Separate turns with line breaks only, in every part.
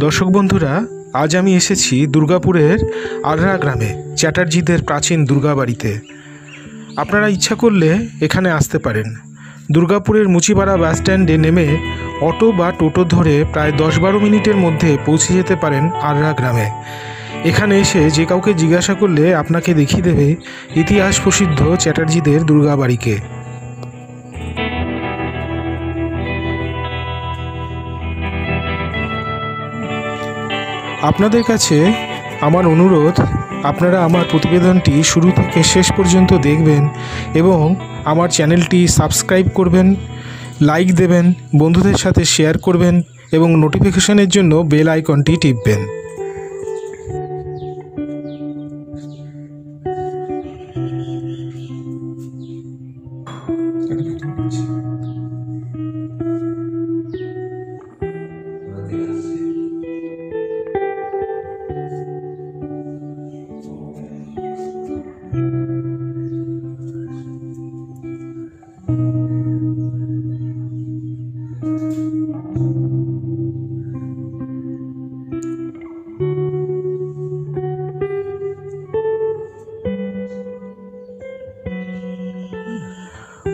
দর্শক বন্ধুরা, আজ আমি এসেছি দুর্গাপুরের আররা গ্রামে চ্যাটার্জিদের প্রাচীন দুর্গাবাড়িতে। আপনারা ইচ্ছা করলে এখানে আসতে পারেন। দুর্গাপুরের মুচিপাড়া বাসস্ট্যান্ডে নেমে অটো বা টোটো ধরে প্রায় 10-12 মিনিটের মধ্যে পৌঁছে যেতে পারেন আররা গ্রামে। এখানে এসে যে কাউকে জিজ্ঞাসা করলে আপনাকে দেখিয়ে দেবে ইতিহাস প্রসিদ্ধ চ্যাটার্জিদের দুর্গাবাড়িকে। আপনাদের কাছে আমার অনুরোধ, আপনারা আমার প্রতিবেদনটি শুরু থেকে শেষ পর্যন্ত দেখবেন এবং আমার চ্যানেলটি সাবস্ক্রাইব করবেন, লাইক দেবেন, বন্ধুদের সাথে শেয়ার করবেন এবং নোটিফিকেশনের জন্য বেল আইকনটি টিপবেন।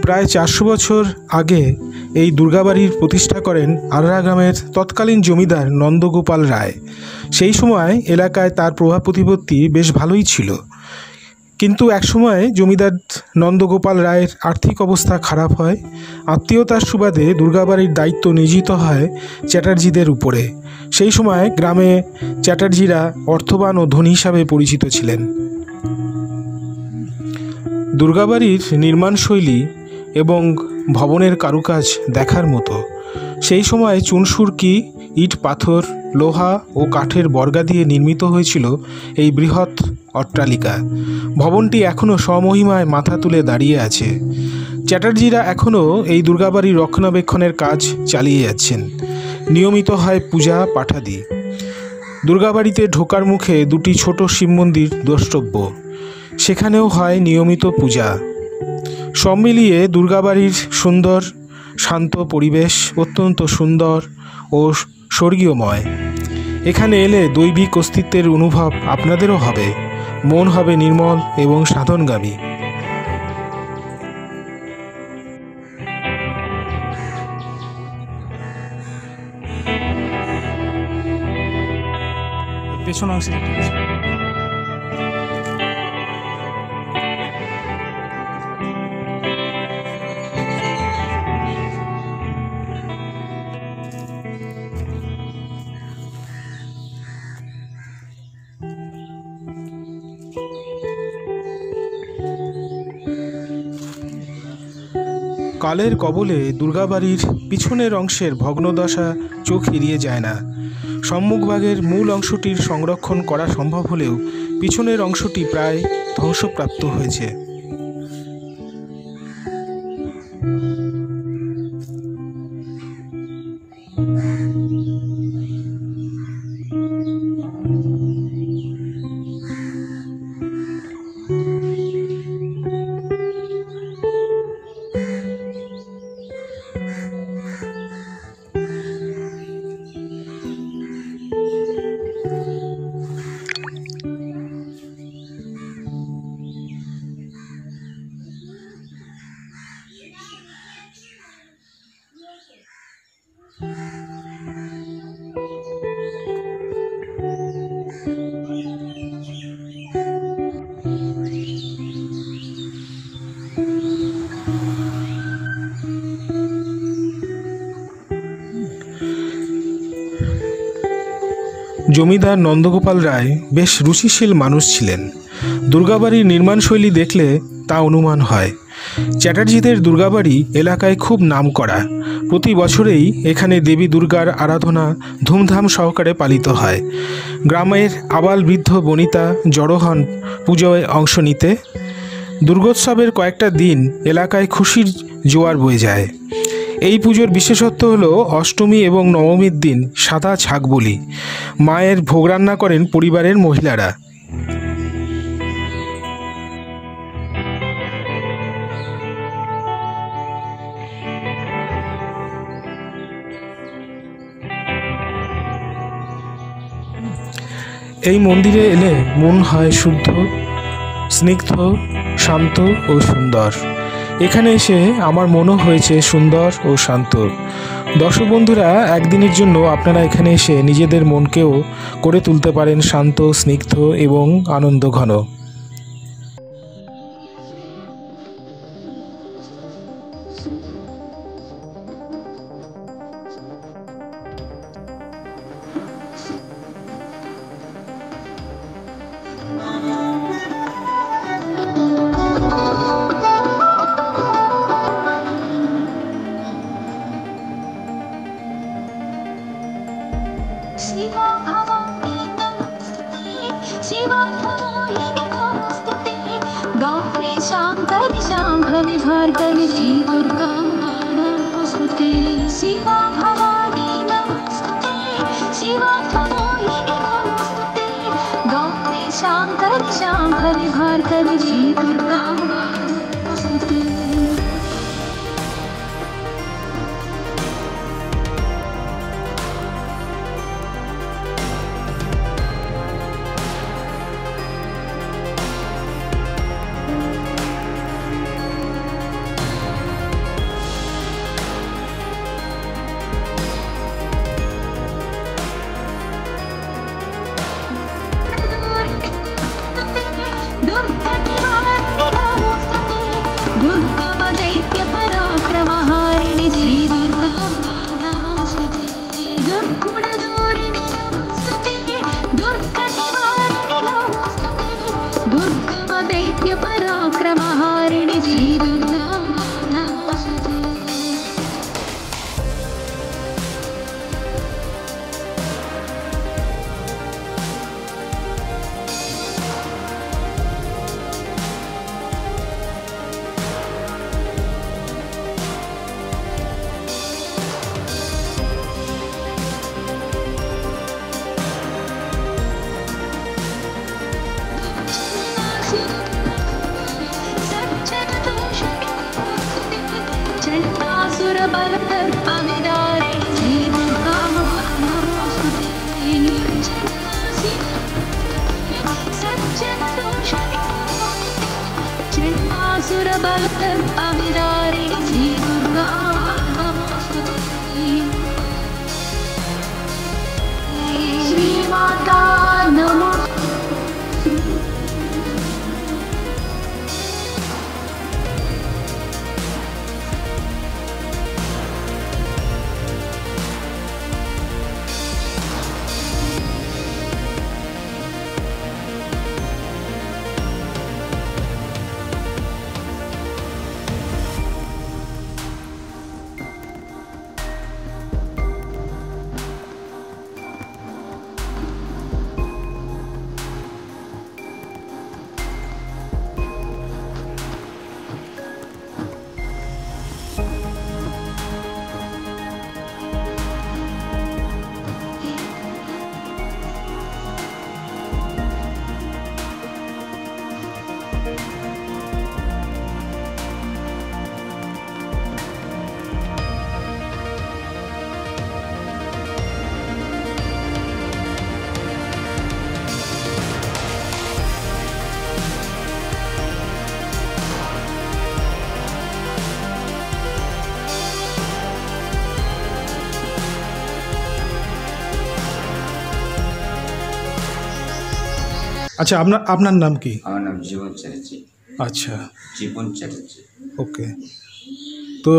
প্রায় 400 বছর আগে এই দুর্গাবাড়ির প্রতিষ্ঠা করেন আররা গ্রামের তৎকালীন জমিদার নন্দগোপাল রায়। সেই সময় এলাকায় তার প্রভাব প্রতিপত্তি বেশ ভালোই ছিল, কিন্তু একসময় জমিদার নন্দগোপাল রায়ের আর্থিক অবস্থা খারাপ হয়। আত্মীয়তার সুবাদে দুর্গাবাড়ির দায়িত্ব নিয়োজিত হয় চ্যাটার্জিদের উপরে। সেই সময় গ্রামে চ্যাটার্জিরা অর্থবান ও ধনী হিসাবে পরিচিত ছিলেন। দুর্গাবাড়ির নির্মাণশৈলী এবং ভবনের কারুকাজ দেখার মতো। সেই সময় চুনসুরকি, ইট, পাথর, লোহা ও কাঠের বর্গা দিয়ে নির্মিত হয়েছিল এই বৃহৎ অট্টালিকা। ভবনটি এখনও স্বমহিমায় মাথা তুলে দাঁড়িয়ে আছে। চ্যাটার্জিরা এখনও এই দুর্গাবাড়ির রক্ষণাবেক্ষণের কাজ চালিয়ে যাচ্ছেন। নিয়মিত হয় পূজা পাঠাদি। দুর্গাবাড়িতে ঢোকার মুখে দুটি ছোট শিব মন্দির দ্রষ্টব্য, সেখানেও হয় নিয়মিত পূজা। সব মিলিয়ে দুর্গাবাড়ির সুন্দর শান্ত পরিবেশ অত্যন্ত সুন্দর ও স্বর্গীয়ময়। এখানে এলে দৈবিক অস্তিত্বের অনুভব আপনাদেরও হবে। মন হবে নির্মল এবং সাধনগামী। পেছন অংশে কালের কবলে দুর্গাবাড়ির পিছনের অংশের ভগ্নদশা চোখ এড়িয়ে যায় না। সম্মুখভাগের মূল অংশটির সংরক্ষণ করা সম্ভব হলেও পিছনের অংশটি প্রায় ধ্বংসপ্রাপ্ত হয়েছে। জমিদার নন্দগোপাল রায় বেশ রুচিশীল মানুষ ছিলেন। দুর্গাবাড়ির নির্মাণশৈলী দেখলে তা অনুমান হয়। চ্যাটার্জিদের দুর্গাবাড়ি এলাকায় খুব নামকরা। প্রতি বছরেই এখানে দেবী দুর্গার আরাধনা ধুমধাম সহকারে পালিত হয়। গ্রামের আবাল বৃদ্ধ বনিতা জড়ো হন পুজোয় অংশ নিতে। দুর্গোৎসবের কয়েকটা দিন এলাকায় খুশির জোয়ার বয়ে যায়। এই পুজোর বিশেষত্ব হলো অষ্টমী এবং নবমীর দিন সাদা ছাগ বলি। মায়ের ভোগ রান্না করেন পরিবারের মহিলারা। এই মন্দিরে এলে মন হয় শুদ্ধ, স্নিগ্ধ, শান্ত ও সুন্দর। এখানে এসে আমার মনও হয়েছে সুন্দর ও শান্ত। দর্শক বন্ধুরা, একদিনের জন্য আপনারা এখানে এসে নিজেদের মনকেও করে তুলতে পারেন শান্ত, স্নিগ্ধ এবং আনন্দঘন।
शांभवी भार्गवी श्री दुर्गा नमोस्तुते शिवा भवानी नमोस्तुते शिवा भवानी नमोस्तुते गौरी शांभवी शांभवी भार्गवी श्री दुर्गा नमोस्तुते।
আচ্ছা, আপনার নাম কি?
আমার নাম জীবন চ্যাটার্জি।
আচ্ছা,
জীবন চ্যাটার্জি।
ওকে। তো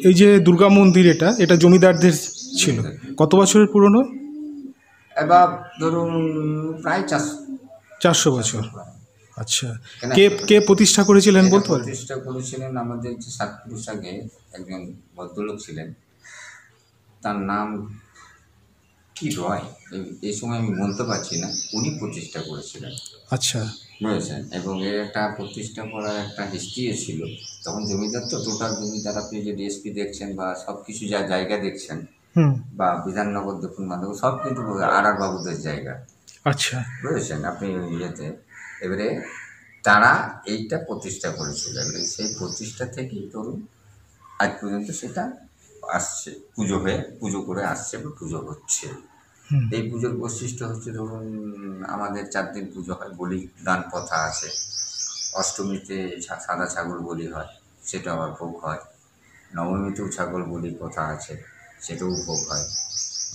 এই যে দুর্গা মন্দির, এটা জমিদারদের ছিল। কত বছরের পুরনো?
এবার ধরুন প্রায় 400
400 বছর। আচ্ছা,
কেন?
কে কে প্রতিষ্ঠা করেছিলেন
এটা
বলতে পারেন?
প্রতিষ্ঠা করেছিলেন আমাদের যে সাতপুরুষ আগে একজন ভদ্রলোক ছিলেন, তার নাম কি রয়, এই সময় আমি বলতে পারছি না, উনি প্রতিষ্ঠা করেছিলেন,
আচ্ছা।
বুঝেছেন। এবং এর একটা প্রতিষ্ঠা করার একটা হিস্ট্রিও ছিল। তখন জমিদার তো টোটাল জমিদার, আপনি যে ডিএসপি দেখছেন বা সব কিছু যা জায়গা দেখছেন
হুম।
বা বিধাননগর দেখুন মাধব সব কিন্তু আর বাবুদের জায়গা,
আচ্ছা।
বুঝেছেন আপনি ইয়েতে। এবারে তারা এইটা প্রতিষ্ঠা করেছিল, এবারে সেই প্রতিষ্ঠা থেকেই ধরুন আজ পর্যন্ত সেটা আসছে, পুজো হয়ে পুজো করে আসছে বা পুজো হচ্ছে।
হুম।
এই পুজোর বৈশিষ্ট্য হচ্ছে ধরুন আমাদের 4 দিন পুজো হয়, বলি দান প্রথা আছে। অষ্টমীতে সাদা ছাগল বলি হয়, সেটা আবার ভোগ হয়। নবমীতেও ছাগল বলি প্রথা আছে, সেটাও ভোগ হয়।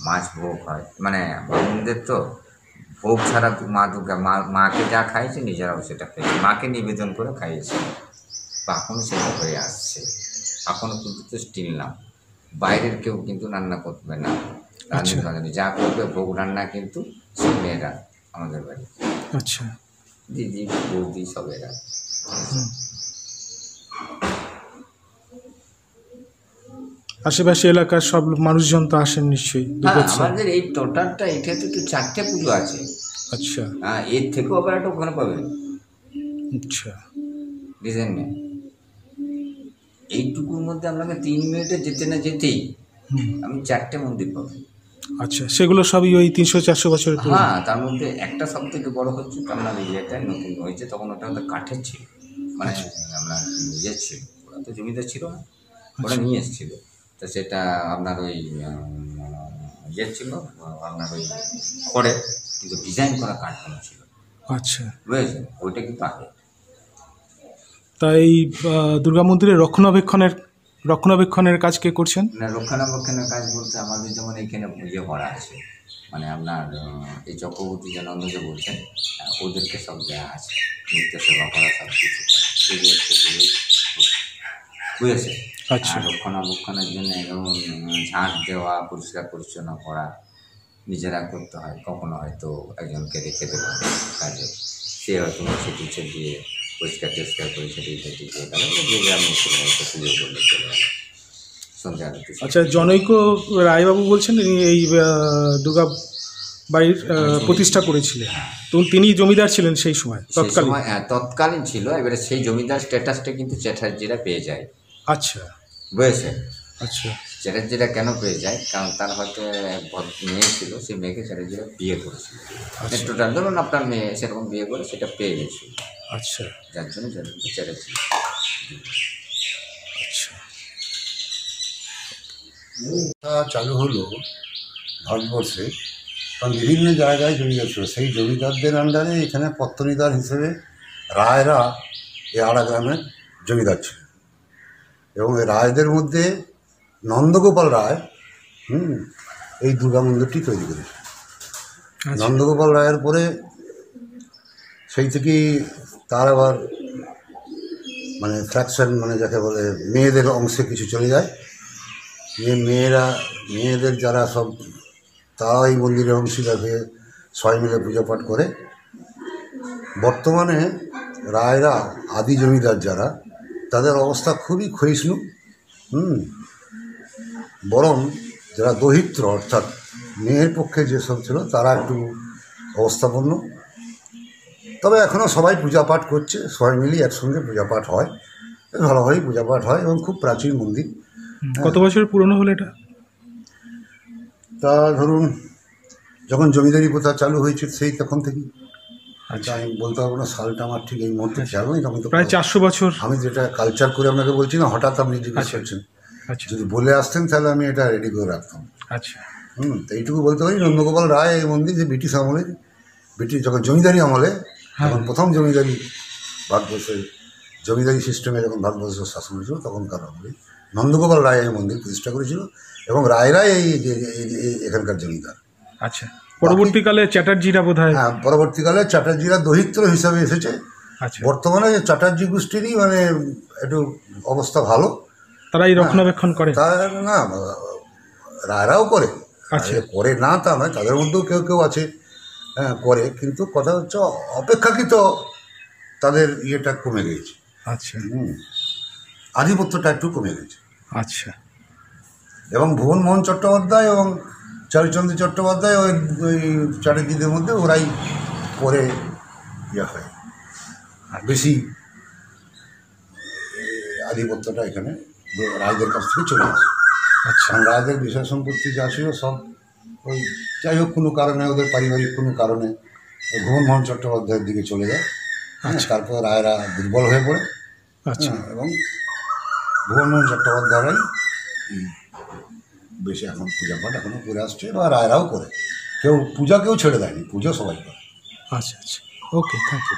মাছ ভোগ হয়, মানে ব্রাহ্মণদের তো ভোগ ছাড়া মা দুর্গা মাকে যা খাইয়েছে নিজেরাও সেটা খেয়েছে, মাকে নিবেদন করে খাইয়েছে, বা এখনও সেটা হয়ে আসছে। এখনও কিন্তু তো স্টিল না, বাইরের কেউ কিন্তু রান্না করবে না, রাঁধুনি যা করবে ভোগ রান্না কিন্তু সব মেয়েরা আমাদের বাড়ি,
আচ্ছা।
দিদি বৌদি সব এরা।
আশেপাশে এলাকার সব মানুষজন তো আসেন নিশ্চয়ই
হ্যাঁ,
দুর্গোৎসব।
আমাদের এই টোটালটা এটাতে তো 4টে পুজো আছে।
আচ্ছা।
হ্যাঁ, এর থেকেও আবার একটা ওখানে পাবেন,
আচ্ছা।
ডিজাইন নেই। এইটুকুর মধ্যে আপনাকে 3 মিনিটে যেতে না যেতেই আমি 4টে মন্দির পাবেন।
আচ্ছা, সেগুলো সবই ওই 300-400 বছরের পুরনো?
হ্যাঁ, তার মধ্যে একটা সব থেকে বড় হচ্ছে আপনার ইয়েটা নতুন হয়েছে, তখন ওটা হয়তো কাঠের ছিল, মানে আপনার ইয়ে ছিল, ওরা তো জমিদার ছিল না, ওরা নিয়ে এসেছিল। তো সেটা আপনার ওই ইয়ে ছিল, আপনার ওই খড়ে কিন্তু ডিজাইন করা কাঠগুলো ছিল,
আচ্ছা।
বুঝেছেন, ওইটা কিন্তু আগে।
তাই দুর্গা মন্দিরের রক্ষণাবেক্ষণের কাজ কে করছেন?
মানে রক্ষণাবেক্ষণের কাজ বলতে আমাদের যেমন এইখানে ইয়ে করা আছে, মানে আপনার এই চক্রবর্তী যে নন্দ যে বলছেন, ওদেরকে সব দেওয়া আছে, নিত্য সেবা করা সব কিছু, বুঝেছে।
আচ্ছা।
রক্ষণাবেক্ষণের জন্য এবং ঝাঁট দেওয়া, পরিষ্কার পরিচ্ছন্ন করা নিজেরা করতে হয়। কখনো হয়তো একজনকে রেখে দেবো কাজে, সে হয়তো মুছে দিয়ে পরিষ্কার টেস্কার করে সেটিয়ে দিয়ে তাহলে যে আমি হয়তো পুজো করলে চলে গেল সন্ধ্যা আরতি।
আচ্ছা, জনৈক রায়বাবু বলছেন ইনি এই দুর্গা বাড়ির প্রতিষ্ঠা করেছিলেন, তো তিনি জমিদার ছিলেন সেই সময় তৎকালীন?
তৎকালীন ছিল। এবারে সেই জমিদার স্ট্যাটাসটা কিন্তু চ্যাটার্জিরা পেয়ে যায়।
আচ্ছা।
বুঝেছে।
আচ্ছা।
চ্যাটার্জিরা কেন পেয়ে যায়, কারণ তার হয়তো এক মেয়ে ছিল, সেই মেয়েকে চ্যাটার্জিরা বিয়ে করেছিল। টোটাল ধরুন আপনার মেয়ে সেরকম বিয়ে করে সেটা পেয়ে গেছিল।
আচ্ছা।
যার জন্য চ্যাটার্জি।
আচ্ছা।
চালু হলো ভারতবর্ষে, কারণ বিভিন্ন জায়গায় জমিদার ছিল, সেই জমিদারদের আন্ডারে এখানে পত্তনিদার হিসেবে রায়রা এই আড়া গ্রামের জমিদার ছিল। এবং এই রায়দের মধ্যে নন্দগোপাল রায় এই দুর্গা মন্দিরটি তৈরি করেছে। নন্দগোপাল রায়ের পরে সেই থেকেই তার আবার মানে ফ্র্যাকশন, মানে যাকে বলে মেয়েদের অংশে কিছু চলে যায়, মেয়েদের যারা সব তারা এই মন্দিরের অংশীদার হয়ে সবাই মিলে পুজো পাঠ করে। বর্তমানে রায়রা আদি জমিদার যারা, তাদের অবস্থা খুবই ক্ষয়িষ্ণু। বরং যারা দহিত্র অর্থাৎ মেয়ের পক্ষে যেসব ছিল তারা একটু অবস্থাপন্ন। তবে এখনও সবাই পূজা পাঠ করছে, সবাই মিলিয়ে একসঙ্গে পূজা পাঠ হয়, ভালোভাবেই পূজা পাঠ হয় এবং খুব প্রাচীন মন্দির।
কত বছরের পুরনো হলো এটা?
তা ধরুন যখন জমিদারি প্রথা চালু হয়েছে সেই তখন থেকেই।
আচ্ছা,
আমি বলতে পারবো না সালটা, আমার ঠিক এই মুহূর্তে খেয়াল নেই। আমি তো
প্রায় 400 বছর।
আমি যেটা কালচার করে আপনাকে বলছি না, হঠাৎ আপনি জিজ্ঞেস করছেন,
আচ্ছা।
যদি বলে আসতেন তাহলে আমি এটা রেডি করে রাখতাম।
আচ্ছা।
তো এইটুকু বলতে পারি, নন্দগোপাল রায় এই মন্দির যে ব্রিটিশ আমলে, যখন জমিদারি আমলে, যখন প্রথম জমিদারি ভারতবর্ষের জমিদারি সিস্টেমে যখন ভারতবর্ষের শাসন হয়েছিল তখনকার আমলে নন্দগোপাল রায় এই মন্দির প্রতিষ্ঠা করেছিল এবং রায়রাই এই এখানকার জমিদার।
আচ্ছা, পরবর্তীকালে চ্যাটার্জিরা বোধহয়।
হ্যাঁ, পরবর্তীকালে চ্যাটার্জিরা দহিত্র হিসাবে এসেছে।
আচ্ছা।
বর্তমানে চ্যাটার্জি গোষ্ঠীরই মানে একটু অবস্থা ভালো,
তারাই রক্ষণাবেক্ষণ করে।
তার না, রায়রাও করে,
আচ্ছা।
করে না তা নয়, তাদের মধ্যেও কেউ কেউ আছে করে, কিন্তু কথা হচ্ছে অপেক্ষাকৃত তাদের ইয়েটা কমে গেছে,
আচ্ছা
আধিপত্যটা একটু কমে গেছে।
আচ্ছা
এবং ভুবন মোহন চট্টোপাধ্যায় এবং চারুচন্দ্র চট্টোপাধ্যায় ওই ওই চ্যাটার্জিদের মধ্যে ওরাই পরে ইয়ে হয়, বেশি আধিপত্যটা এখানে রায়দের কাছ থেকে চলে আসে।
আচ্ছা
কারণ রায়দের বিষয় সম্পত্তি যা ছিল সব ওই যাই হোক কোনো কারণে ওদের পারিবারিক কোনো কারণে ভুবন মোহন চট্টোপাধ্যায়ের দিকে চলে যায়। তারপর রায়রা দুর্বল হয়ে পড়ে।
আচ্ছা
এবং ভুবন মোহন চট্টোপাধ্যায়রাই বেশি এখন পূজা পাঠ এখনও করে আসছে বা রায়রাও করে, কেউ পূজা কেউ ছেড়ে দেয়নি, পুজো সবাই করে।
আচ্ছা আচ্ছা ওকে থ্যাংক ইউ।